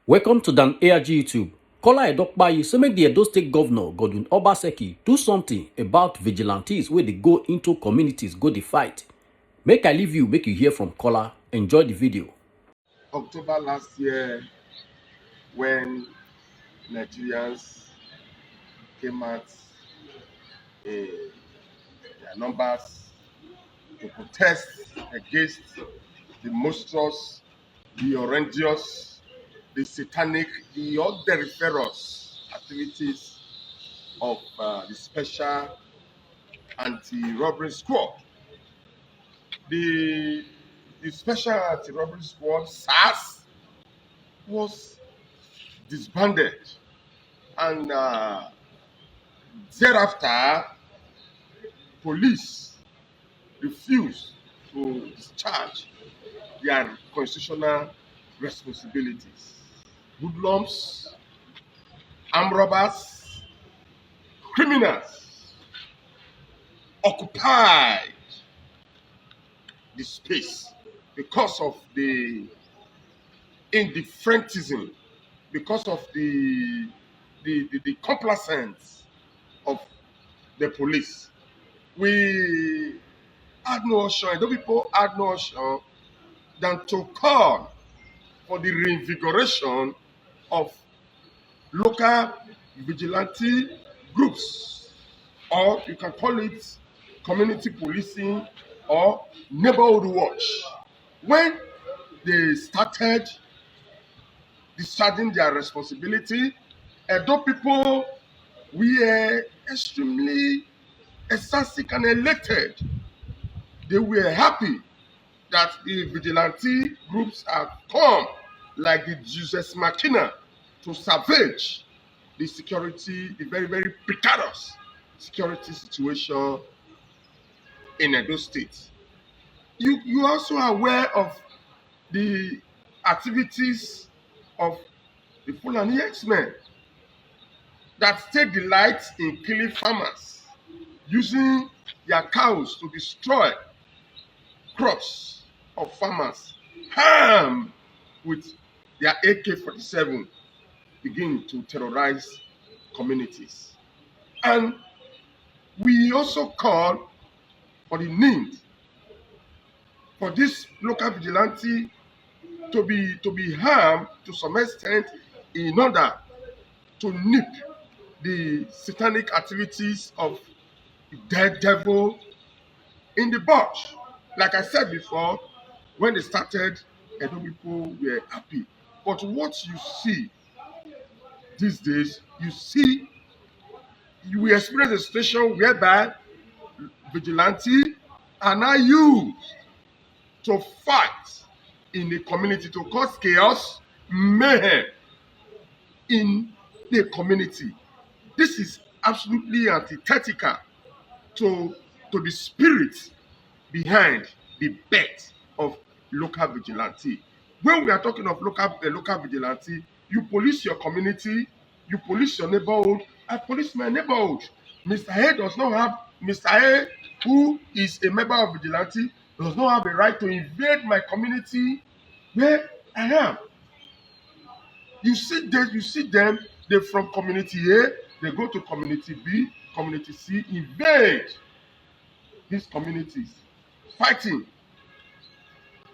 Welcome to Dan ARG YouTube. Kola Edokpayi say make the Edo State Governor Godwin Obaseki do something about vigilantes where they go into communities, go the fight. Make I leave you, make you hear from Kola. Enjoy the video. October last year, when Nigerians came out in their numbers to protest against the monstrous, the horrendous, the satanic, the odoriferous activities of the special anti-robbery squad. The special anti-robbery squad, SARS, was disbanded, and thereafter, police refused to discharge their constitutional responsibilities. Hoodlums, armed robbers, criminals occupied the space because of the indifferentism, because of the complacence of the police. We had no option, those people had no option than to call for the reinvigoration of local vigilante groups, or you can call it community policing or neighborhood watch. When they started discharging their responsibility, Edo people were extremely ecstatic and elated. They were happy that the vigilante groups have come, like the Jesus Machina, to salvage the security, the very, very precarious security situation in Edo State. You also are aware of the activities of the Fulani X-Men that take delight in killing farmers, using their cows to destroy crops of farmers, armed with their AK-47, begin to terrorize communities. And we also call for the need for this local vigilante to be harmed to some extent in order to nip the satanic activities of the dead devil in the bud. Like I said before, when they started, Edo people were happy. But what you see these days, we experience a situation whereby vigilante are now used to fight in the community, to cause chaos, mayhem in the community. This is absolutely antithetical to the spirit behind the birth of local vigilante. When we are talking of local vigilante, you police your community, you police your neighborhood. I police my neighborhood. Mr. A does not have, Mr. A, who is a member of vigilante, does not have a right to invade my community where I am. You see them, they from community A, they go to community B, community C, invade these communities, fighting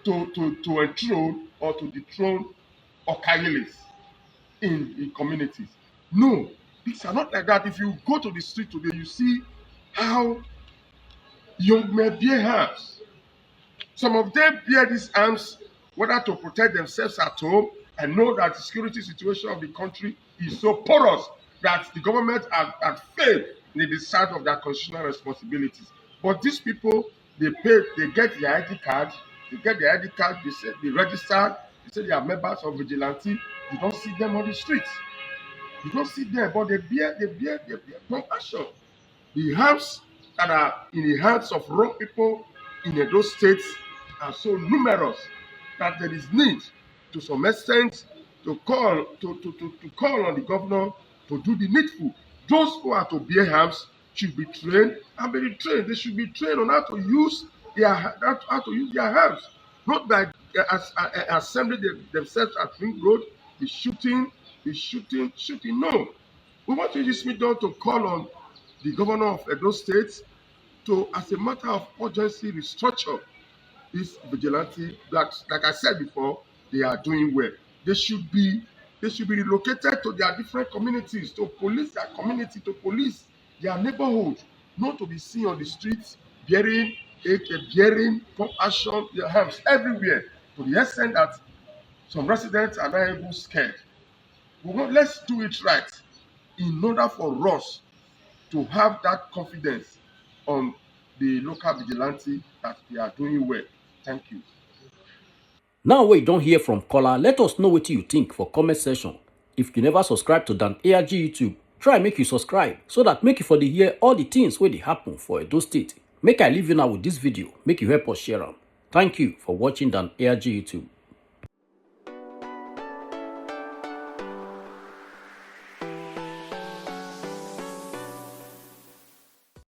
to enthrone or to dethrone Okayelis in communities. No, these are not like that. If you go to the street today, you see how young men bear arms. Some of them bear these arms whether to protect themselves at home and know that the security situation of the country is so porous that the government had failed in the discharge of their constitutional responsibilities. But these people, they get their ID card, they say they registered, they say they are members of vigilante. You don't see them on the streets. You don't see them, but they bear compassion. The arms that are in the hands of wrong people in those states are so numerous that there is need to some extent to call on the governor to do the needful. Those who are to bear arms should be trained and be retrained. They should be trained on how to use their arms, not by assembling themselves at Ring Road be shooting, shooting. No. We want to use this medium to call on the governor of Edo State to, as a matter of urgency, restructure this vigilante that, like I said before, they are doing well. They should be relocated to their different communities to police their community, to police their neighborhood, not to be seen on the streets bearing bearing pump action, their arms everywhere, to the extent that some residents are not even scared. Let's do it right in order for us to have that confidence on the local vigilante that they are doing well. Thank you. Now we don't hear from caller, let us know what you think for comment section. If you never subscribe to Dan ARG YouTube, try make you subscribe so that make you for the hear all the things wey dey happen for Edo State. Make I leave you now with this video, make you help us share them. Thank you for watching Dan ARG YouTube.